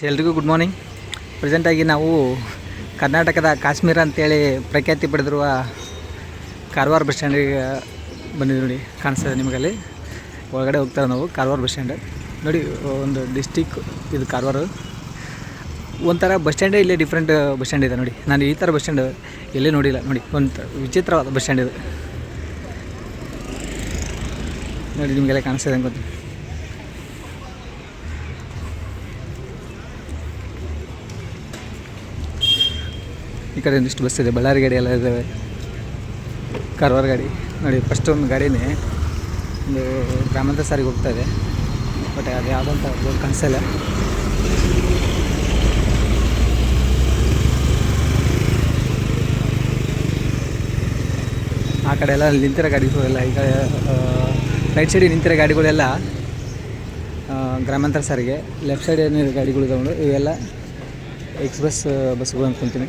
ಎಲ್ರಿಗೂ good morning. ಪ್ರೆಸೆಂಟಾಗಿ ನಾವು ಕರ್ನಾಟಕದ ಕಾಶ್ಮೀರ ಅಂತೇಳಿ ಪ್ರಖ್ಯಾತಿ ಪಡೆದಿರುವ ಕಾರವಾರ ಬಸ್ ಸ್ಟ್ಯಾಂಡಿಗೆ ಬಂದಿದ್ದೀವಿ. ನೋಡಿ ಕಾಣಿಸ್ತದೆ ನಿಮಗಲ್ಲಿ ಒಳಗಡೆ ಹೋಗ್ತಾರೆ ನಾವು. ಕಾರವಾರ ಬಸ್ ಸ್ಟ್ಯಾಂಡ್ ನೋಡಿ, ಒಂದು ಡಿಸ್ಟಿಕ್ ಇದು ಕಾರವಾರ. ಒಂಥರ ಬಸ್ ಸ್ಟ್ಯಾಂಡೇ ಇಲ್ಲೇ ಡಿಫ್ರೆಂಟ್ ಬಸ್ ಸ್ಟ್ಯಾಂಡ್ ಇದೆ ನೋಡಿ. ನಾನು ಈ ಥರ ಬಸ್ ಸ್ಟ್ಯಾಂಡ್ ಎಲ್ಲೇ ನೋಡಿಲ್ಲ ನೋಡಿ. ಒಂದು ವಿಚಿತ್ರವಾದ ಬಸ್ ಸ್ಟ್ಯಾಂಡ್ ಇದೆ ನೋಡಿ, ನಿಮಗೆಲ್ಲ ಕಾಣಿಸ್ತದೆ ಅನ್ಕೋತೀನಿ. ಈ ಕಡೆ ಒಂದಿಷ್ಟು ಬಸ್ ಇದೆ, ಬಳ್ಳಾರಿ ಗಾಡಿ ಎಲ್ಲ ಇದ್ದಾವೆ, ಕಾರವಾರ ಗಾಡಿ ನೋಡಿ. ಫಸ್ಟ್ ಒಂದು ಗಾಡಿನೇ ಒಂದು ಗ್ರಾಮಾಂತರ ಸಾರಿಗೆ ಹೋಗ್ತಾ ಇದೆ, ಬಟ್ ಅದು ಯಾವುದಂತ ಬೋರ್ಡ್ ಕಾಣಿಸಲ್ಲ. ಆ ಕಡೆ ಎಲ್ಲ ನಿಂತಿರೋ ಗಾಡಿಗಳೆಲ್ಲ, ಈಗ ರೈಟ್ ಸೈಡಿಗೆ ನಿಂತಿರೋ ಗಾಡಿಗಳೆಲ್ಲ ಗ್ರಾಮಾಂತರ ಸಾರಿಗೆ, ಲೆಫ್ಟ್ ಸೈಡ್ ಏನಿದೆ ಗಾಡಿಗಳು ತಗೊಂಡು ಇವೆಲ್ಲ ಎಕ್ಸ್ಪ್ರೆಸ್ ಬಸ್ಗಳು ಅಂದ್ಕೊತೀನಿ.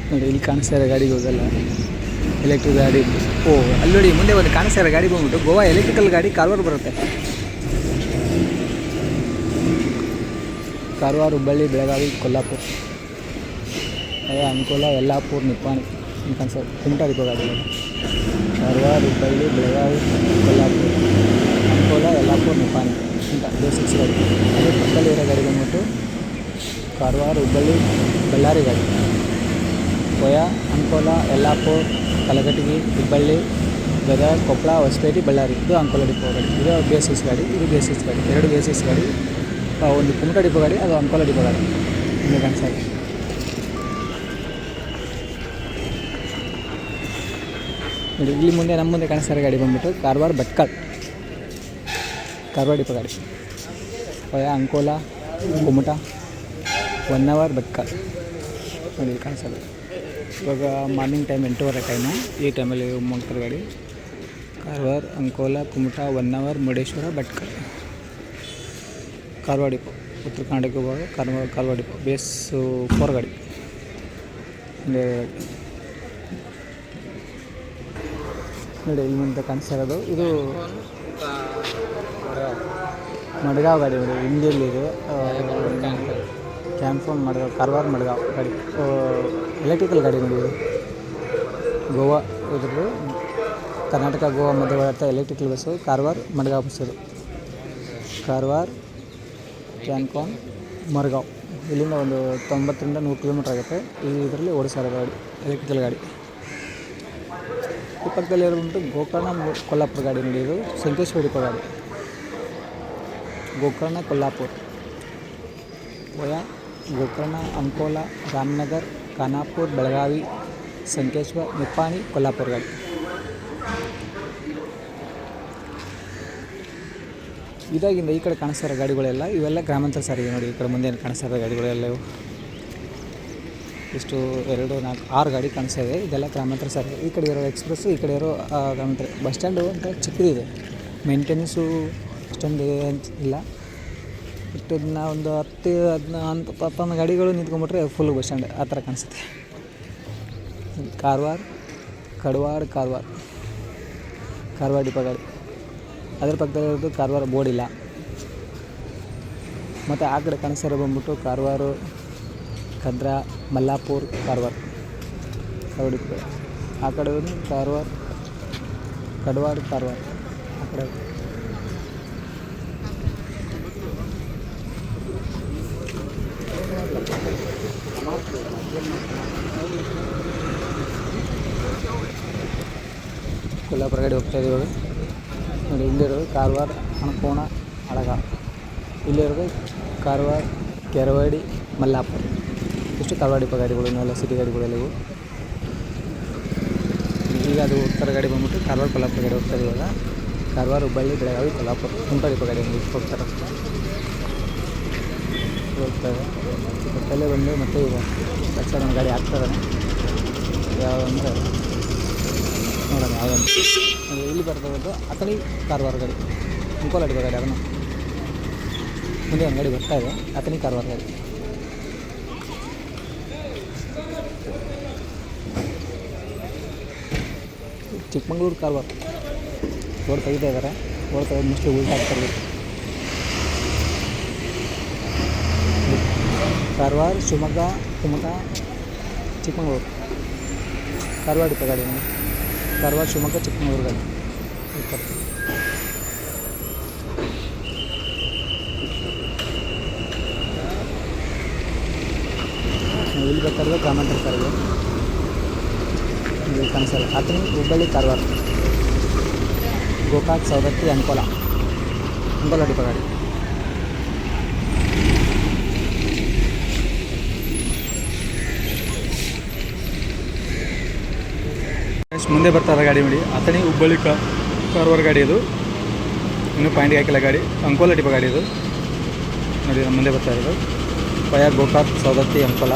ನೋಡಿ ಇಲ್ಲಿ ಕಾಣಿಸ್ತಾ ಇರೋ ಗಾಡಿಗಳೆಲ್ಲ ಎಲೆಕ್ಟ್ರಿಕ್ ಗಾಡಿ. ಅಲ್ಲಿ ನೋಡಿ ಮುಂದೆ ಒಂದು ಕಾಣಿಸ್ತಾ ಇರೋ ಗಾಡಿ ಬಂದ್ಬಿಟ್ಟು ಗೋವಾ ಎಲೆಕ್ಟ್ರಿಕಲ್ ಗಾಡಿ ಕಾರವಾರ ಬರುತ್ತೆ. ಕಾರವಾರ, ಹುಬ್ಬಳ್ಳಿ, ಬೆಳಗಾವಿ, ಕೊಲ್ಲಾಪುರ, ಅಂಕೋಲ, ಯಲ್ಲಾಪುರ, ನಿಪ್ಪಾಣಿ ಅಂತ ಅನ್ಸೋದು. ಕುಮಟಾ ಡಿಪೋ ಗಾಡಿ. ಕಾರವಾರ, ಹುಬ್ಬಳ್ಳಿ, ಬೆಳಗಾವಿ, ಕೊಲ್ಲಾಪುರ, ಅಂಕೋಲ, ಯಲ್ಲಾಪುರ, ನಿಪ್ಪಾಣಿ ಅಂತ ಬೇಸಿಕ್ಸ್ ಗಾಡಿ. ಅದೇ ಪಕ್ಕದಲ್ಲಿ ಇರೋ ಗಾಡಿ ಬಂದ್ಬಿಟ್ಟು ಕಾರವಾರ, ಹುಬ್ಬಳ್ಳಿ, ಬಳ್ಳಾರಿ ಗಾಡಿ. ಕೊಯ, ಅಂಕೋಲ, ಯಲ್ಲಾಪುರ, ಕಲಘಟಗಿ, ಹುಬ್ಬಳ್ಳಿ, ಗದಗ, ಕೊಪ್ಪಳ, ಹೊಸಪೇಟೆ, ಬಳ್ಳಾರಿ. ಇದು ಅಂಕೋಲ ಡಿಪೋ ಗಾಡಿ. ಇದು ಬೇಸಿಕ್ಸ್ ಗಾಡಿ, ಇದು ಬೇಸಿಕ್ಸ್ ಗಾಡಿ. ಎರಡು ಬೇಸಿಕ್ಸ್ ಗಾಡಿ. ಒಂದು ಕುಮಟಾ ಡಿಪೋ ಗಾಡಿ, ಅದು ಅಂಕೋಲ ಡಿಪೋ ಗಾಡಿ. ನಿಮಗೆ ಕಾಣಿಸ್ತಾರೆ ನೋಡಿ. ಇಲ್ಲಿ ಮುಂದೆ ನಮ್ಮ ಮುಂದೆ ಕಾಣಿಸ್ತಾರೆ ಗಾಡಿ ಬಂದ್ಬಿಟ್ಟು ಕಾರವಾರ ಭಟ್ಕಳ, ಕಾರವಾರ ಡಿಪೋ ಗಾಡಿ. ಕೊಯ, ಅಂಕೋಲ, ಕುಮಟಾ, 1 hour ಭಟ್ಕಳ ನೋಡಿ ಕಾಣಿಸಲ್ಲ. ಇವಾಗ ಮಾರ್ನಿಂಗ್ ಟೈಮ್ 8:30 ಟೈಮು. ಈ ಟೈಮಲ್ಲಿ ಮಾಡ್ತಾರೆ ಗಾಡಿ. ಕಾರವಾರ, ಅಂಕೋಲ, ಕುಮಟಾ, 1 hour, ಮುರುಡೇಶ್ವರ, ಭಟ್ಕಳ. ಕಾರವಾರ ಡಿಪೋ ಉತ್ತರ ಕರ್ನಾಟಕ ವಿಭಾಗ ಕಾರವಾರ ಡಿಪೋ ಬೇಸ್ 4 ಗಾಡಿ. ನೋಡಿ ಇಲ್ಲಿ ಮುಂದೆ ಕಾಣಿಸ್ತಾ ಇರೋದು ಇದು ಮಡ್ಗಾವ್ ಗಾಡಿ ನೋಡಿ. ಹಿಂದಿಯಲ್ಲಿದೆ ಕ್ಯಾಂಫೋನ್ ಮಡ್ಗಾವ್, ಕಾರವಾರ ಮಡ್ಗಾವ್ ಗಾಡಿ. ಎಲೆಕ್ಟ್ರಿಕಲ್ ಗಾಡಿ ನೋಡಿ. ಇದು ಗೋವಾ, ಇದ್ರದ್ದು ಕರ್ನಾಟಕ ಗೋವಾ ಮಧ್ಯಭಾರತ electrical bus. Karwar Madgaon bus. ಇದು ಕಾರವಾರ, ಕ್ಯಾನ್ಕಾನ್, ಮರ್ಗಾವ್. ಇಲ್ಲಿಂದ ಒಂದು 90 ರಿಂದ 100 ಕಿಲೋಮೀಟ್ರ್ ಆಗುತ್ತೆ. ಇದರಲ್ಲಿ ಓಡಿಸೋ ಗಾಡಿ ಎಲೆಕ್ಟ್ರಿಕಲ್ ಗಾಡಿ. ಈ ಪಕ್ಕದಲ್ಲಿ ಇರೋದು ಗೋಕರ್ಣ, ಕೊಲ್ಲಾಪುರ ಗಾಡಿ ನೋಡಿ. ಇದು ಸಂಕೇಶ್ವರ ಡಿಪೋ ಗಾಡಿ. ಗೋಕರ್ಣ, ಕೊಲ್ಲಾಪುರ, ವಯಾ ಗೋಕರ್ಣ, ಅಂಕೋಲ, ರಾಮನಗರ, ಖಾನಾಪುರ, ಬೆಳಗಾವಿ, ಸಂಕೇಶ್ವರ, ನಿಪ್ಪಾಣಿ, ಕೊಲ್ಲಾಪುರ ಗಾಡಿ. ಇದಾಗಿಂದ ಈ ಕಡೆ ಕಾಣಿಸ್ತಾ ಇರೋ ಗಾಡಿಗಳೆಲ್ಲ ಇವೆಲ್ಲ ಗ್ರಾಮಾಂತರ ಸಾರಿಗೆ ನೋಡಿ. ಈ ಕಡೆ ಮುಂದೆ ಕಾಣಿಸ್ತಾ ಇರೋ ಗಾಡಿಗಳೆಲ್ಲ ಇವು ಇಷ್ಟು 2, 4, 6 ಗಾಡಿ ಕಾಣಿಸ್ತಾ ಇದೆ. ಇದೆಲ್ಲ ಗ್ರಾಮಾಂತರ ಸಾರಿಗೆ. ಈ ಕಡೆ ಇರೋ ಎಕ್ಸ್ಪ್ರೆಸ್ಸು, ಈ ಕಡೆ ಇರೋ ಗ್ರಾಮಾಂತರ. ಬಸ್ ಸ್ಟ್ಯಾಂಡು ಅಂತ ಚಿಕ್ಕದಿದೆ, ಮೇಂಟೆನೆನ್ಸು ಅಷ್ಟೊಂದು ಇಲ್ಲ. ಇಷ್ಟು ಒಂದು 10-11 ಗಾಡಿಗಳು ನಿಂತ್ಕೊಂಡ್ಬಿಟ್ರೆ ಫುಲ್ ಬಸ್ ಸ್ಟ್ಯಾಂಡ್ ಆ ಥರ ಕಾಣಿಸುತ್ತೆ. ಕಾರವಾರ, ಕಡವಾಡ, ಕಾರವಾರ ಡಿಪೋ ಗಾಡಿ. ಅದರ ಪಕ್ಕದಲ್ಲಿರೋದು ಕಾರವಾರ ಬೋರ್ಡ್ ಇಲ್ಲ. ಮತ್ತು ಆ ಕಡೆ ಕಾಣಿಸ್ತಾ ಬಂದ್ಬಿಟ್ಟು ಕಾರವಾರ, ಕದ್ರಾ, ಮಲ್ಲಾಪುರ, ಕಾರವಾರ ಡಿಪೋ. ಆ ಕಡೆ ಒಂದು ಕಾರವಾರ, ಕಡವಾಡ, ಕಾರವಾರ ಆ ಕಡೆ. ಕೊಲ್ಲಾಪುರ ಗಾಡಿ ಹೋಗ್ತಾ ಇದೆ ಇವಾಗ ನೋಡಿ. ಇಲ್ಲಿರೋದು ಕಾರವಾರ, ಅಣಕೋಣ, ಅಳಗ. ಇಲ್ಲಿರೋದು ಕಾರವಾರ, ಕೆರವಾಡಿ, ಮಲ್ಲಾಪುರ. ಇಷ್ಟು ಕಾರವಾರ ಡಿಪೋ ಗಾಡಿಗಳು. ಇವೆಲ್ಲ ಸಿಟಿ ಗಾಡಿಗಳೆಲ್ಲ ಇವು. ಈಗ ಅದು ಉತ್ತರ ಗಾಡಿ ಬಂದ್ಬಿಟ್ಟು ಕಾರವಾರ, ಕೊಲ್ಲಾಪುರ ಗಾಡಿ ಹೋಗ್ತಾರೆ ಇವಾಗ. ಕಾರವಾರ, ಹುಬ್ಬಳ್ಳಿ, ಬೆಳಗಾವಿ, ಕೊಲ್ಲಾಪುರ, ಕುಮಟಾ ಡಿಪೋ ಗಾಡಿ ಹೋಗ್ತಾರೆ ಹೋಗ್ತಾರೆ. ಪಕ್ಕದಲ್ಲೇ ಬಂದು ಮತ್ತೆ ಈಗ ಸೈಡ್ ಒಂದು ಗಾಡಿ ಹಾಕ್ತಾರೆ. ಯಾವುದಂದ್ರೆ ನೋಡೋಣ ಯಾವುದಂತ. ಇಲ್ಲಿ ಬರ್ತಾ ಅತನಿ ಕಾರವಾರ ಗಾಡಿ, ಅಂಕೋಲ ಡಿಪೋ ಗಾಡಿ. ಅದನ್ನು ಮುಂದೆ ಒಂದು ಗಾಡಿ ಬರ್ತಾ ಇದೆ, ಅತನಿ ಕಾರವಾರ ಗಾಡಿ. ಚಿಕ್ಕಮಂಗ್ಳೂರು, ಕಾರವಾರ ರೋಡ್ ತೆಗಿತಾ ಇದ್ದಾರೆ. ಓಡ್ತಾ ಮೋಸ್ಟ್ಲಿ ಉಲ್ಟಾ ಆಗ್ತಿರ್ಬೇಕು. ಕಾರವಾರ, ಶಿವಮೊಗ್ಗ, ಕುಮಟಾ, ಚಿಕ್ಕಮಗಳೂರು. ಕಾರವಾರ ಡಿಪೋ ಗಾಡಿ ನೋಡಿ. ಕಾರವಾರ, ಶಿವಮೊಗ್ಗ, ಚಿಕ್ಕಮಗಳೂರು ಗಾಡಿ ಇಪ್ಪತ್ತು. ಇಲ್ಲಿ ಬೇಕಾದ್ರೆ ಗ್ರಾಮಾಂತರ ಸಾರಿಗೆ ಇಲ್ಲಿ ಕನಸಲ್ಲ. ಅಥಣಿ, ಹುಬ್ಬಳ್ಳಿ, ಕಾರವಾರ, ಗೋಕಾಕ್, ಸವದತ್ತಿ, ಅಂಕೋಲ ಡಿಪೋ ಗಾಡಿ. ಮುಂದೆ ಬರ್ತಾರೆ ಗಾಡಿ ನೋಡಿ. ಅಥಣಿ, ಹುಬ್ಬಳ್ಳಿ, ಕಾರವಾರ ಗಾಡಿ ಇದು. ಇನ್ನೂ ಪಾಯಿಂಟ್ಗೆ ಹಾಕಿಲ್ಲ ಗಾಡಿ. ಅಂಕೋಲ ಡಿಪೋ ಗಾಡಿ ಇದು ನೋಡಿ. ನಮ್ಮ ಮುಂದೆ ಬರ್ತಾ ಇರೋದು ಪಯ ಗೋಕಾಕ್, ಸವದತ್ತಿ, ಅಂಕೋಲ.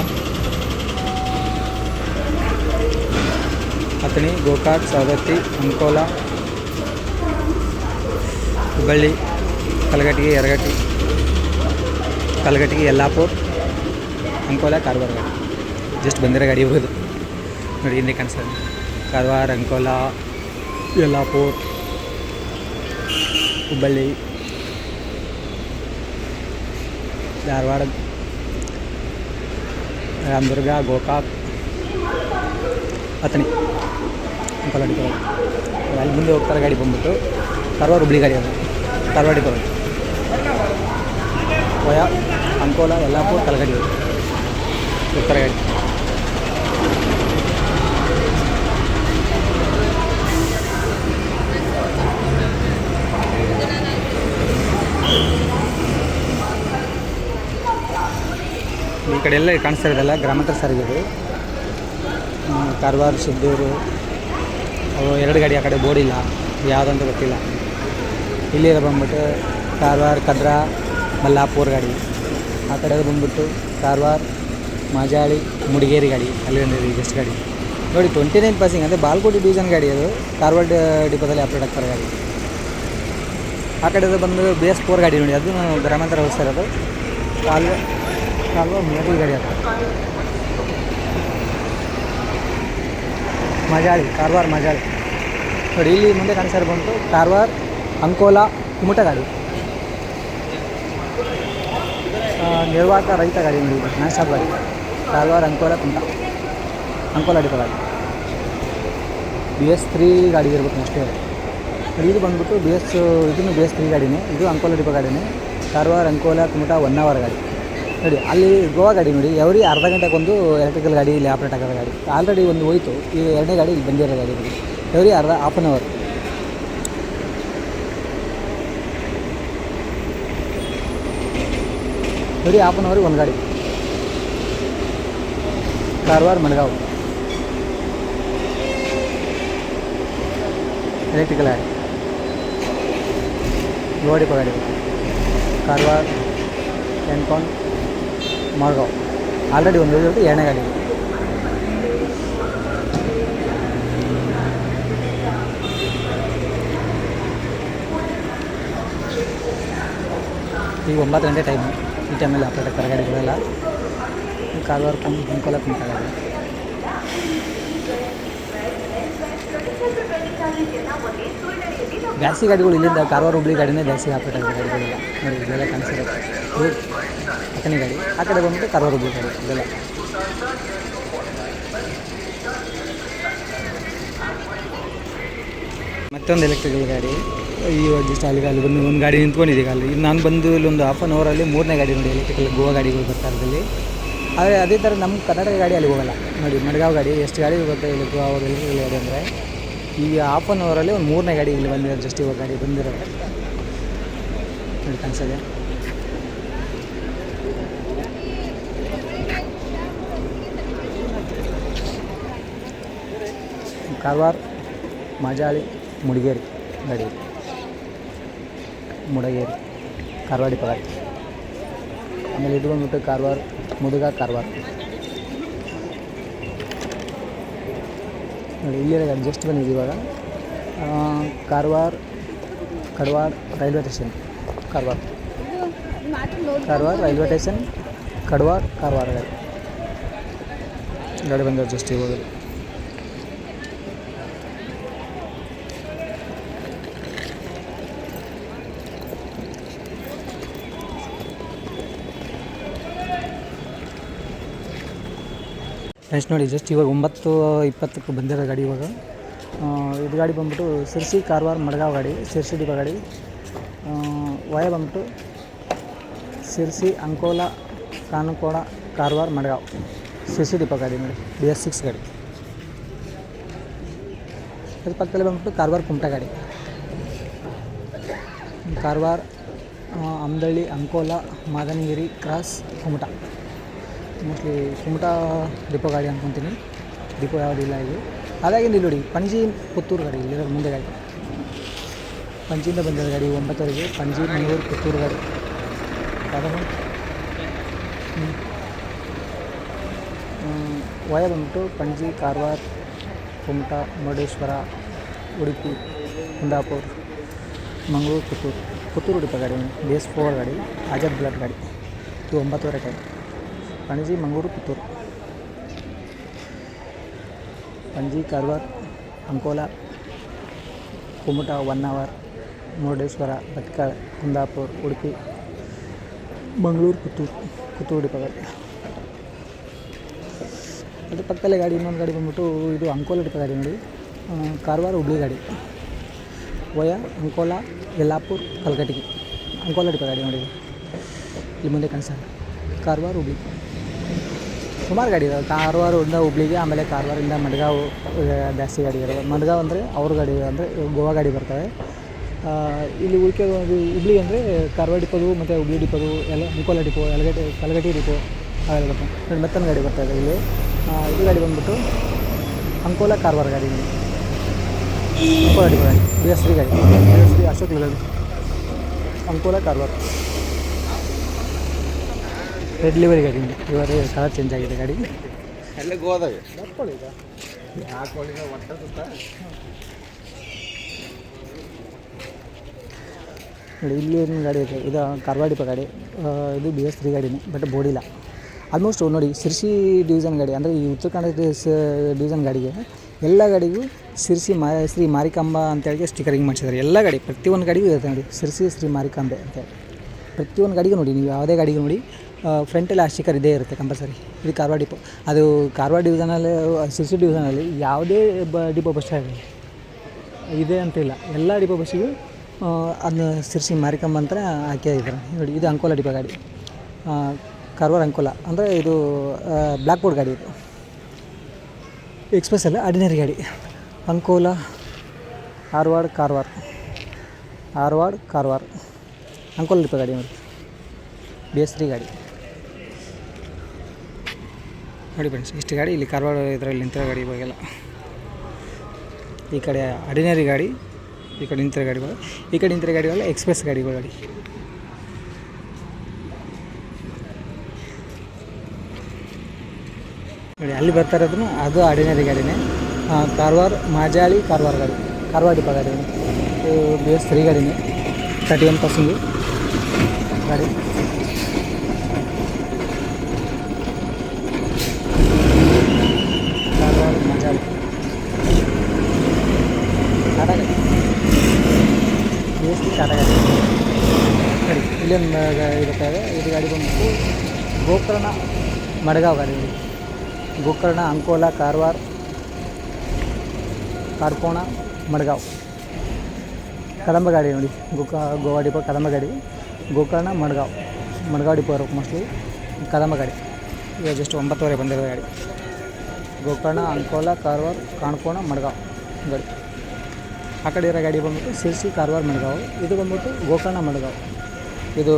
ಅಥಣಿ, ಗೋಕಾಕ್, ಸವದತ್ತಿ, ಅಂಕೋಲ, ಹುಬ್ಬಳ್ಳಿ, ಕಲಘಟಗಿ, ಯರಗಟ್ಟಿ, ಕಲಘಟಗಿ, ಯಲ್ಲಾಪುರ, ಅಂಕೋಲ, ಕಾರವಾರ ಗಾಡಿ. ಜಸ್ಟ್ ಬಂದಿರೋ ಗಾಡಿ ಹೋಗೋದು ನೋಡಿ. ಹಿಂದೆ ಕಾಣಿಸ್ತದೆ ಕಾರವಾರ, ಅಂಕೋಲ, ಯಲ್ಲಾಪುರ, ಹುಬ್ಬಳ್ಳಿ, ಧಾರವಾಡ, ರಾಮದುರ್ಗ, ಗೋಕಾಕ್, ಅಥಣಿ, ಅಂಕೋಲ ಡಿಪೋ. ಅಲ್ಲಿ ಮುಂದೆ ಹೋಗ್ತಾರೆ ಗಾಡಿ ಬಂದ್ಬಿಟ್ಟು ಕಾರವಾರ, ಹುಬ್ಬಳ್ಳಿ ಗಾಡಿ ಅದು. ಕಾರವಾರ ಡಿಪೋ ವಯ ಅಂಕೋಲ, ಯಲ್ಲಾಪುರ, ಕಲಘಟಗಿ ಹೋಗ್ತಾರೆ ಗಾಡಿ. ಈ ಕಡೆ ಎಲ್ಲ ಕಾಣಿಸ್ತಾ ಇರೋದಲ್ಲ ಗ್ರಾಮಾಂತರ ಸಾರಿಗೆ ಇದು. ಕಾರವಾರ, ಸಿದ್ದೂರು ಅವು ಎರಡು ಗಾಡಿ. ಆ ಕಡೆ ಬೋರ್ಡ್ ಇಲ್ಲ, ಯಾವುದಂತ ಗೊತ್ತಿಲ್ಲ. ಇಲ್ಲಿರೋ ಬಂದ್ಬಿಟ್ಟು ಕಾರವಾರ, ಕದ್ರಾ, ಮಲ್ಲಾಪುರ ಗಾಡಿ. ಆ ಕಡೆ ಬಂದ್ಬಿಟ್ಟು ಕಾರವಾರ, ಮಾಜಾಳಿ, ಮುಡಿಗೇರಿ ಗಾಡಿ. ಅಲ್ಲಿ ಬಂದಿದೆ ಜಸ್ಟ್ ಗಾಡಿ ನೋಡಿ. 29 ಪಾಸಿಂಗ್ ಅಂದರೆ ಬಾಲ್ಕೋಟಿ ಡಿವಿಷನ್ ಗಾಡಿ ಅದು. ಕಾರವಾರ ಡಿಪೋದಲ್ಲಿ ಆಪ್ರೇಟ್ ಆಗ್ತಾರೆ ಗಾಡಿ. ಆ ಕಡೆ ಬಂದು BS4 ಗಾಡಿ ನೋಡಿ. ಅದು ಗ್ರಾಮಾಂತರ ವ್ಯವಸ್ಥೆ ಇರೋದು. ಕಾಲ್ವ ಮಿಲಿಟರಿ ಗಾಡಿ ಅದು. ಮಾಜಾಳಿ, ಕಾರವಾರ, ಮಾಜಾಳಿ ನೋಡಿ. ಇಲ್ಲಿ ಮುಂದೆ ಕಾಣಿಸ್ತಾ ಬಂತು ಕಾರವಾರ, ಅಂಕೋಲ, ಕುಮಟಾ ಗಾಡಿ. ನಿರ್ವಾತ ರೈತ ಗಾಡಿ ನೋಡಿ. ನಾನ್ ಸ್ಟಾಪ್ ಗಾಡಿ. ಕಾರವಾರ, ಅಂಕೋಲ, ಕುಮಟಾ, ಅಂಕೋಲ ಡಿಪೋ ಗಾಡಿ. BS3 ಗಾಡಿ ಇರ್ಬೇಕು ಅಷ್ಟೇ. ಇದು ಬಂದ್ಬಿಟ್ಟು ಇದನ್ನು BS3 ಗಾಡಿನೇ. ಇದು ಅಂಕೋಲ ಡಿಪೋ ಗಾಡಿನೇ. ಕಾರವಾರ, ಅಂಕೋಲ, ಕುಮಟಾ 1 ಅವರ್ ಗಾಡಿ ನೋಡಿ. ಅಲ್ಲಿ ಗೋವಾ ಗಾಡಿ ನೋಡಿ. ಎವ್ರಿ ಅರ್ಧ ಗಂಟೆಗೊಂದು ಎಲೆಕ್ಟ್ರಿಕಲ್ ಗಾಡಿ ಇಲ್ಲಿ ಆಪ್ರೇಟ್ ಆಗೋದು ಗಾಡಿ. ಆಲ್ರೆಡಿ ಒಂದು ಹೋಯಿತು. ಈಗ ಎರಡನೇ ಗಾಡಿ ಇಲ್ಲಿ ಬಂದಿರೋ ಗಾಡಿ ನೋಡಿ. Every half an hour. Every half an ಅವರಿಗೆ ಒಂದು ಗಾಡಿ. ಕಾರವಾರ, ಮಡ್ಗಾಂವ್ ಎಲೆಕ್ಟ್ರಿಕಲ್ ಗಾಡಿ. ಗೋವಾ ಡಿಪೋ ಗಾಡಿ. ಕಾರವಾರ, ಎನ್ಕಾನ್, ಮಡ್ಗಾಂವ್ ಆಲ್ರೆಡಿ ಒಂದು ಹೋಗಿಬಿಟ್ಟು ಎರಡನೇ ಗಾಡಿ. ಈಗ 9 ಗಂಟೆ ಟೈಮು. ಈ ಟೈಮಲ್ಲಿ ಆಪ್ರೇಟ್ ಆಗ್ತಾರೆ ಗಾಡಿಗಳೆಲ್ಲ. ಕಾರವಾರ, ಅಂಕೋಲ, ಕುಮಟಾ ಗಾಡಿ. ಜಾಸ್ತಿ ಗಾಡಿಗಳು ಇಲ್ಲಿಂದ ಕಾರವಾರ, ಹುಬ್ಬಳ್ಳಿ ಗಾಡಿನೇ ಜಾಸ್ತಿ ಆಪ್ರೇಟ್ ಆಗಿದೆ ಗಾಡಿಗಳೆಲ್ಲ ನೋಡಿ. ಇದೆಲ್ಲ ಕಾಣಿಸಿರುತ್ತೆ. ಅಥಣಿ ಗಾಡಿ. ಆ ಕಡೆ ಬಂದ್ಬಿಟ್ಟು ಕಾರವಾರ, ಹುಬ್ಬಳ್ಳಿ ಗಾಡಿ. ಇದೆಲ್ಲ ಮತ್ತೊಂದು ಎಲೆಕ್ಟ್ರಿಕಲ್ ಗಾಡಿ. ಇವಾಗ ಜಸ್ಟ್ ಅಲ್ಲಿ ಬಂದು ಒಂದು ಗಾಡಿ ನಿಂತ್ಕೊಂಡಿದ್ದೀಗ ಅಲ್ಲಿ. ಇನ್ನು ನಾನು ಬಂದು ಇಲ್ಲೊಂದು ಹಾಫ್ ಆನ್ ಅವರಲ್ಲಿ 3ನೇ ಗಾಡಿ ನೋಡಿ. ಎಲೆಕ್ಟ್ರಿಕಲ್ ಗೋವಾ ಗಾಡಿಗಳು ಬರ್ತಾ ಇರೋದಲ್ಲಿ. ಆದರೆ ಅದೇ ಥರ ನಮ್ಮ ಕರ್ನಾಟಕ ಗಾಡಿ ಅಲ್ಲಿ ಹೋಗೋಲ್ಲ ನೋಡಿ. ಮಡ್ಗಾಂವ್ ಗಾಡಿ ಎಷ್ಟು ಗಾಡಿ ಹೋಗುತ್ತೆ ಇಲ್ಲಿ ಅವ್ರು ಎಲೆಕ್ಟ್ರಿಕಲ್ ಗಾಡಿ ಅಂದರೆ. ಈಗ ಹಾಫ್ ಆನ್ ಅವರಲ್ಲಿ ಒಂದು 3ನೇ ಗಾಡಿ ಇಲ್ಲಿ ಬಂದಿರೋದು. ಜಸ್ಟ್ ಇವಾಗ ಗಾಡಿ ಬಂದಿರೋದು ನೋಡಿ ಕಾಣಿಸೋದೆ. ಕಾರವಾರ, ಮಾಜಾಳಿ, ಮುಡಿಗೇರಿ ಗಾಡಿ. ಮುಡಗೇರಿ, ಕಾರವಾರ ಡಿಪೋ ಗಾಡಿ. ಆಮೇಲೆ ಇದು ಬಂದ್ಬಿಟ್ಟು ಕಾರವಾರ, ಮುದುಗ, ಕಾರವಾರ ನೋಡಿ. ಇಲ್ಲಿರೋ ಗಾಡಿ ಜಸ್ಟ್ ಬಂದಿದ್ದು ಇವಾಗ. Karwar, Kadavara railway station, Karwar railway station, Kadavara, Karwar ಗಾಡಿ ಬಂದ ಜಸ್ಟ್ ಇವಾಗ. ಫ್ರೆಂಡ್ಸ್ ನೋಡಿ ಜಸ್ಟ್ ಇವಾಗ 9:20ಕ್ಕೆ ಬಂದಿರೋ ಗಾಡಿ ಇವಾಗ. ಇದು ಗಾಡಿ ಬಂದ್ಬಿಟ್ಟು ಶಿರ್ಸಿ ಕಾರವಾರ ಮಡ್ಗಾಂವ್ ಗಾಡಿ, ಶಿರ್ಸಿ ಡಿಪೋ ಗಾಡಿ. ವಯ ಬಂದ್ಬಿಟ್ಟು ಶಿರ್ಸಿ ಅಂಕೋಲಾ ಕಾನುಕೋಣ ಕಾರವಾರ ಮಡ್ಗಾಂವ್, ಶಿರ್ಸಿ ಡಿಪೋ ಗಾಡಿ ನೋಡಿ, BS6 ಗಾಡಿ. ಅದ್ರ ಪಕ್ಕದಲ್ಲಿ ಬಂದ್ಬಿಟ್ಟು ಕಾರವಾರ ಕುಮಟಾ ಗಾಡಿ, Karwar Amdalli Ankola Madangiri cross Kumta. Mostly Kumta depot ಗಾಡಿ ಅಂದ್ಕೊತೀನಿ, ಡಿಪೋ ಯಾವುದಿಲ್ಲ ಇದು. ಹಾಗಾಗಿ ಇಲ್ಲಿ ನೋಡಿ ಪಣಜಿ ಪುತ್ತೂರು ಗಾಡಿ, ಇಲ್ಲಿರೋ ಮುಂದೆ ಗಾಡಿ ಪಂಜಿಯಿಂದ ಬಂದಿರೋ ಗಾಡಿ 9ವರೆಗೆ, ಪಣಜಿ ಮಂಗಳೂರು ಪುತ್ತೂರು ಗಾಡಿ. ವಯ ಬಂದ್ಬಿಟ್ಟು ಪಣಜಿ ಕಾರವಾರ ಕುಮಟಾ ಮುರುಡೇಶ್ವರ ಉಡುಪಿ ಕುಂದಾಪುರ ಮಂಗಳೂರು ಪುತ್ತೂರು ಡಿಪೋ ಗಾಡಿ, BS4 ಗಾಡಿ, ಆಜಾದ್ ಬ್ಲಡ್ ಗಾಡಿ. ಇದು 9ವರೆ time. Panaji Mangaluru Puttur, Panaji Karwar Ankola Kumta 1 hour, Murudeshwar Bhatkal Kundapur Udupi Mangaluru Puttur depot ಗಾಡಿ. ಅದ್ರ ಪಕ್ಕದಲ್ಲೇ ಗಾಡಿ ಇನ್ನೊಂದು ಗಾಡಿ ಬಂದ್ಬಿಟ್ಟು ಇದು ಅಂಕೋಲಾ ಡಿಪೋ ಗಾಡಿ ನೋಡಿ, ಕಾರವಾರ ಹುಬ್ಳಿ ಗಾಡಿ. ವಯ ಅಂಕೋಲಾ ಯಲ್ಲಾಪುರ ಕಲ್ಕಟ್ಟಿಗೆ, ಅಂಕೋಲಾ ಡಿಪೋ ಗಾಡಿ ನೋಡಿ, ಇಲ್ಲಿ ಮುಂದೆ ಕಾಣಿಸ್ತಾರೆ ಕಾರವಾರ ಹುಬ್ಳಿ. ಸುಮಾರು ಗಾಡಿ ಇದಾವೆ, ಕಾರವಾರದಿಂದ ಹುಬ್ಳಿಗೆ, ಆಮೇಲೆ ಕಾರವಾರದಿಂದ ಮಡ್ಗಾಂವ್ ಜಾಸ್ತಿ ಗಾಡಿ ಇರೋದು. ಮಡ್ಗಾಂವ್ ಅಂದರೆ ಅವ್ರ ಗಾಡಿ ಅಂದರೆ ಗೋವಾ ಗಾಡಿ ಬರ್ತವೆ. ಇಲ್ಲಿ ಉಳಿಕೆದು ಹುಬ್ಳಿ ಅಂದರೆ ಕಾರವಾರ ಡಿಪೋದು ಮತ್ತು ಹುಬ್ಳಿ ಡಿಪೋದು ಎಲ್ಲ, ಅಂಕೋಲಾ ಡಿಪೋ, ಕಲಗಟ್ಟಿ ಡಿಪೋ ಅವೆಲ್ಲ ಬರ್ತವೆ. ಮೆತ್ತನ ಗಾಡಿ ಬರ್ತಾಯಿದೆ ಇಲ್ಲಿ. ಇದು ಗಾಡಿ ಬಂದ್ಬಿಟ್ಟು ಅಂಕೋಲಾ ಕಾರವಾರ ಗಾಡಿ, ಅಂಕೋಲಾ ಡಿಪೋ ಗಾಡಿ, BS3 ಗಾಡಿ, BS3 Ashok Leyland, Ankola Karwar. Red livery ಗಾಡಿ, ಇವಾಗ ಕಲರ್ ಚೇಂಜ್ ಆಗಿದೆ ಗಾಡಿ. ಎಲ್ಲ ಗೋದಾವೆ ಬರ್ಕೊಳ್ಳಿ ಈಗ ಹಾಕೊಳ್ಳಿ ಒಟ್ಟ ಸುತ್ತ ನೋಡಿ. ಇಲ್ಲಿ ಒಂದು ಗಾಡಿ ಇದೆ, ಇದು ಕಾರವಾರ ಡಿಪೋ ಗಾಡಿ. ಇದು BS3 ಗಾಡಿನೇ, ಬಟ್ ಬೋರ್ಡಿಲ್ಲ. ಆಲ್ಮೋಸ್ಟ್ ನೋಡಿ ಶಿರ್ಸಿ ಡಿವಿಷನ್ ಗಾಡಿ ಅಂದರೆ ಈ ಉತ್ತರ ಕನ್ನಡ ಡಿವಿಷನ್ ಗಾಡಿಗೆ ಎಲ್ಲ ಗಾಡಿಗೂ ಶಿರ್ಸಿ ಶ್ರೀ ಮಾರಿಕಾಂಬ ಅಂತೇಳಿ ಸ್ಟಿಕರಿಂಗ್ ಮಾಡಿಸಿದ್ದಾರೆ. ಎಲ್ಲ ಗಾಡಿ ಪ್ರತಿಯೊಂದು ಗಾಡಿಗೂ ಇರುತ್ತೆ ನೋಡಿ, ಶಿರ್ಸಿ ಶ್ರೀ ಮಾರಿಕಾಂಬೆ ಅಂತೇಳಿ. ಪ್ರತಿಯೊಂದು ಗಾಡಿಗೂ ನೋಡಿ, ನೀವು ಯಾವುದೇ ಗಾಡಿಗೂ ನೋಡಿ ಫ್ರಂಟಲ್ಲಿ ಆ ಸ್ಟಿಕರ್ ಇದೇ ಇರುತ್ತೆ ಕಂಪಲ್ಸರಿ. ಇದು ಕಾರವಾರ ಡಿಪೋ, ಅದು ಕಾರವಾರ ಡಿವಿಷನಲ್ಲಿ ಶಿರ್ಸಿ ಡಿವಿಷನಲ್ಲಿ ಯಾವುದೇ ಡಿಪೋ ಬಸ್ ಇದೆ ಅಂತಿಲ್ಲ, ಎಲ್ಲ ಡಿಪೋ ಬಸ್ಸಿಗೂ ಅದನ್ನ ಶಿರ್ಸಿ ಮಾರಿಕಾಂಬ ಅಂತ ಹಾಕಿದ್ದಾರೆ ನೋಡಿ. ಇದು ಅಂಕೋಲಾ ಡಿಪೋ ಗಾಡಿ, ಕಾರವಾರ ಅಂಕೋಲಾ ಅಂದರೆ ಇದು ಬ್ಲ್ಯಾಕ್ ಬೋರ್ಡ್ ಗಾಡಿ. ಇದು ಎಕ್ಸ್ಪ್ರೆಸ್ ಅಲ್ಲ, ಆರ್ಡಿನರಿ ಗಾಡಿ. ಅಂಕೋಲಾ ಧಾರವಾಡ ಕಾರವಾರ ಅಂಕೋಲಾ ಡಿಪೋ ಗಾಡಿ ನೋಡಿ, BS3 ಗಾಡಿ ನೋಡಿ ಫ್ರೆಂಡ್ಸ್. ಇಷ್ಟು ಗಾಡಿ ಇಲ್ಲಿ ಕಾರವಾರ ಇದರಲ್ಲಿ ನಿಂತಿರೋ ಗಾಡಿ ಇವಾಗೆಲ್ಲ. ಈ ಕಡೆ ಆರ್ಡಿನರಿ ಗಾಡಿ, ಈ ಕಡೆ ನಿಂತಿರೋ ಗಾಡಿಗಳು, ಈ ಕಡೆ ನಿಂತಿರೋ ಗಾಡಿಗಳೆಲ್ಲ ಎಕ್ಸ್ಪ್ರೆಸ್ ಗಾಡಿಗಳು ಗಾಡಿ. ನೋಡಿ ಅಲ್ಲಿ ಬರ್ತಾ ಇರೋದು ಅದು ಆರ್ಡಿನರಿ ಗಾಡಿನೇ. ಕಾರವಾರ ಮಾಜಾಳಿ ಕಾರವಾರ ಗಾಡಿ, ಕಾರವಾರ ಡಿಪೋ ಗಾಡಿ. ಇದು BS3 ಗಾಡಿನೇ, 31 ಪರ್ಸೆಂಟು ಗಾಡಿ. ಕಾರವಾರ ಮಾಜಾಳಿ ಟಾಟಾ ಗಾಡಿ, BS3 ಟಾಟಾ ಗಾಡಿ. ಸರಿ, ಇಲ್ಲೊಂದು ಇರುತ್ತೆ. ಇದು ಗಾಡಿ ಬಂದ್ಬಿಟ್ಟು ಗೋಕರ್ಣ ಮಡ್ಗಾಂವ್ ಗಾಡಿ. ಗೋಕರ್ಣ ಅಂಕೋಲಾ ಕಾರವಾರ ಕಾರ್ಕೋಣ ಮಡ್ಗಾಂವ್ ಕದಂಬ ಗಾಡಿ ನೋಡಿ. ಗೋವಾ ಡಿಪೋ ಕದಂಬ ಗಾಡಿ, ಗೋಕರ್ಣ ಮಡ್ಗಾಂವ್ ಡಿಪೋ ಇರೋಕೆ ಮೋಸ್ಟ್ಲಿ ಕದಂಬ ಗಾಡಿ. ಇವಾಗ ಜಸ್ಟ್ 9ವರೆ ಬಂದಿರೋ ಗಾಡಿ. ಗೋಕರ್ಣ ಅಂಕೋಲಾ ಕಾರವಾರ ಕಾಣ್ಕೋಣ ಮಡ್ಗಾಂವ್ ಗಾಡಿ. ಆ ಕಡೆ ಇರೋ ಗಾಡಿ ಬಂದ್ಬಿಟ್ಟು ಶಿರ್ಸಿ ಕಾರವಾರ ಮಡ್ಗಾಂವ್. ಇದು ಬಂದ್ಬಿಟ್ಟು ಗೋಕರ್ಣ ಮಡ್ಗಾಂವ್. ಇದು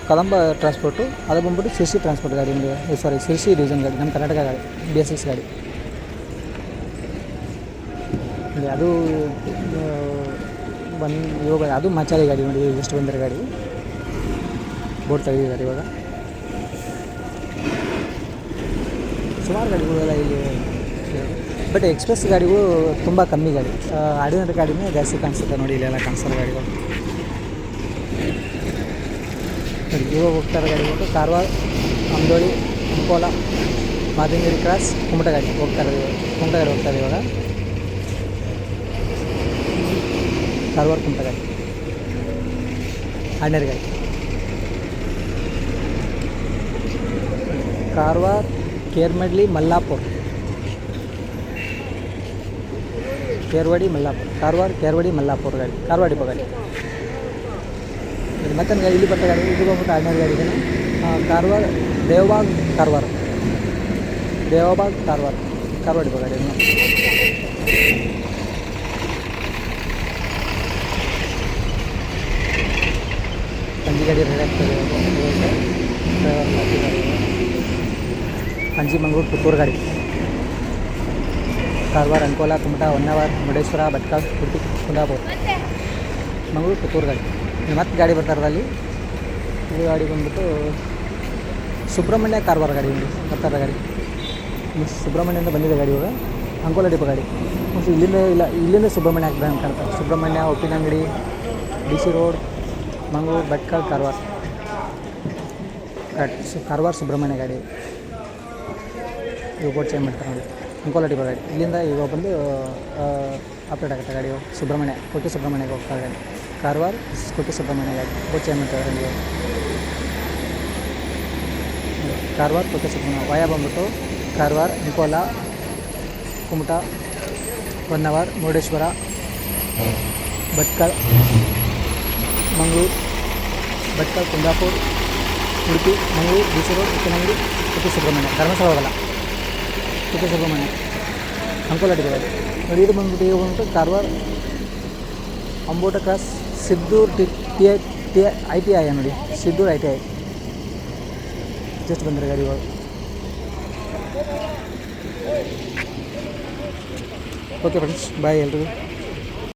ಕದಂಬ ಟ್ರಾನ್ಸ್ಪೋರ್ಟು, ಅದು ಬಂದ್ಬಿಟ್ಟು ಶಿರ್ಸಿ ಟ್ರಾನ್ಸ್ಪೋರ್ಟ್ ಗಾಡಿ, ಸಾರಿ ಶಿರ್ಸಿ ಡಿವಿಷನ್ ಗಾಡಿ, ನಮ್ಮ ಕರ್ನಾಟಕ ಗಾಡಿ, BS6 ಗಾಡಿ. ಅದು ಇವಾಗ ಅದು ಮಾಚಾಳಿ ಗಾಡಿ ನೋಡಿ, ಎಷ್ಟು ಬಂದಿರೋ ಗಾಡಿ. ಬೋರ್ಡ್ ತೆಗೆದಿದ್ದಾರೆ ಇವಾಗ. ಸುಮಾರು ಗಾಡಿಗಳೆಲ್ಲ ಇಲ್ಲಿ, ಬಟ್ ಎಕ್ಸ್ಪ್ರೆಸ್ ಗಾಡಿಗಳು ತುಂಬ ಕಮ್ಮಿ ಗಾಡಿ. ಆರ್ಡಿನರಿ ಗಾಡಿನೇ ಜಾಸ್ತಿ ಕಾಣಿಸುತ್ತೆ ನೋಡಿ, ಇಲ್ಲೆಲ್ಲ ಕಾಣಿಸೋ ಗಾಡಿಗಳು. ಇವಾಗ ಹೋಗ್ತಾರೆ ಗಾಡಿ ಬಂದು ಕಾರವಾರ ಅಮ್ದೋಳಿ ಅಂಕೋಲಾ ಮಾದನಗಿರಿ ಕ್ರಾಸ್ ಕುಮಟಾ ಗಾಡಿ ಹೋಗ್ತಾರೆ. ಕುಮಟಾ ಗಾಡಿ ಹೋಗ್ತಾರೆ ಇವಾಗ. ಕಾರವಾರ ಕುಮಟಾ ಗಾಡಿ ಆರ್ಡಿನರಿ ಗಾಡಿ. ಕಾರವಾರ ಕೇರ್ಮೆಡ್ಲಿ ಮಲ್ಲಾಪುರ ಕೇರ್ವಾಡಿ ಮಲ್ಲಾಪುರ, ಕಾರವಾರ ಕೇರ್ವಾಡಿ ಮಲ್ಲಾಪುರ ಗಾಡಿ, ಕಾರವಾರ ಡಿಪೋ ಗಾಡಿ. ಮತ್ತೆ ಗಾಡಿ ಇಲ್ಲಿ ಬರ್ತಾ ಗಾಡಿ ಇದು ಬಂದ್ಬಿಟ್ಟು 2ನೇ ಗಾಡಿ ಇದೆ. ಕಾರವಾರ ದೇವಬಾಗ್ ಕಾರವಾರ, ಕಾರವಾರ ಡಿಪೋ ಗಾಡಿ. ಪಂಜಿ ಗಾಡಿ ರೆಡಿ ಆಗ್ತದೆ. ಪಂಜಿ ಮಂಗಳೂರು ಪುತ್ತೂರು ಗಾಡಿ, ಕಾರವಾರ ಅಂಕೋಲಾ ಕುಮಟಾ ಹೊನ್ನಾವರ ಮುರುಡೇಶ್ವರ ಭಟ್ಕಳ ಉಡುಪಿ ಕುಂದಾಪುರ ಮಂಗಳೂರು ಪುತ್ತೂರು ಗಾಡಿ. ಮತ್ತೆ ಗಾಡಿ ಬರ್ತಾರಲ್ಲ ಅಲ್ಲಿ. ಇದು ಗಾಡಿ ಬಂದ್ಬಿಟ್ಟು ಸುಬ್ರಹ್ಮಣ್ಯ ಕಾರವಾರ ಗಾಡಿ ಬರ್ತಾರ ಗಾಡಿ. ಸುಬ್ರಹ್ಮಣ್ಯದಿಂದ ಬಂದಿದೆ ಗಾಡಿ ಇವಾಗ. ಅಂಕೋಲಾ ಡಿಪೋ ಗಾಡಿ. ಇಲ್ಲಿಂದ ಸುಬ್ರಹ್ಮಣ್ಯ ಆಗ್ತದೆ ಅಂತ ಕಾಣ್ತಾರೆ. ಸುಬ್ರಹ್ಮಣ್ಯ, ಉಪ್ಪಿನಂಗಡಿ, DC ರೋಡ್, ಮಂಗಳೂರು ಭಟ್ಕಳ ಕಾರವಾರ ಕಾರವಾರ ಸುಬ್ರಹ್ಮಣ್ಯ ಗಾಡಿ. ಇವು ಬೋಟ್ ಚೇಂಜ್ ಮಾಡ್ತಾರೆ ನೋಡಿ. ಅಂಕೋಲಾ ಡಿಪೋ ಗಾಡಿ. ಇಲ್ಲಿಂದ ಇವಾಗ ಬಂದು ಅಪ್ಡೇಟ್ ಆಗುತ್ತೆ ಗಾಡಿ. ಸುಬ್ರಹ್ಮಣ್ಯ ಕೋಟೆ ಸುಬ್ರಹ್ಮಣ್ಯಕ್ಕೆ ಹೋಗ್ತಾರೆ ಗಾಡಿ. ಕಾರವಾರ ಕೋಟೆ ಸುಬ್ರಹ್ಮಣ್ಯ ಗಾಡಿ ಬೋಟ್ ಚೇಂಜ್ ಮಾಡ್ತಾರೆ ನೀವು. ಕಾರವಾರ ಕೋಟೆ ಸುಬ್ರಹ್ಮಣ್ಯ ವಾಯ ಬಂದ್ಬಿಟ್ಟು ಕಾರವಾರ ಅಂಕೋಲಾ ಕುಮಟಾ ಹೊನ್ನಾವರ ಮುರುಡೇಶ್ವರ ಭಟ್ಕಳ ಮಂಗಳೂರು ಭಟ್ಕಳ ಕುಂದಾಪುರ ಉಡುಪಿ ಮಂಗಳೂರು DC ರೋಡ್ ಉಪ್ಪಿನಂಗಡಿ ಕೋಟೆ ಸುಬ್ರಹ್ಮಣ್ಯ ಧರ್ಮಸ್ಥಳ ಹೋಗಲ್ಲ. ಕೋಟೆ ಸುಬ್ರಹ್ಮಣ್ಯ ಅಂಕೋಲಾ ಡಿಪೋ ಗಾಡಿ ನೋಡಿ. ಇದು ಬಂದ್ಬಿಟ್ಟು ಈಗ ಬಂದ್ಬಿಟ್ಟು ಕಾರವಾರ ಅಂಬೋಟ ಕ್ರಾಸ್ ಸಿದ್ದೂರು ITI ನೋಡಿ. ಸಿದ್ದೂರು ITI ಜಸ್ಟ್ ಬಂದರೆ ಗಾಡಿ ಇವಾಗ. ಓಕೆ ಫ್ರೆಂಡ್ಸ್, ಬಾಯ್ ಎಲ್ರಿಗೂ.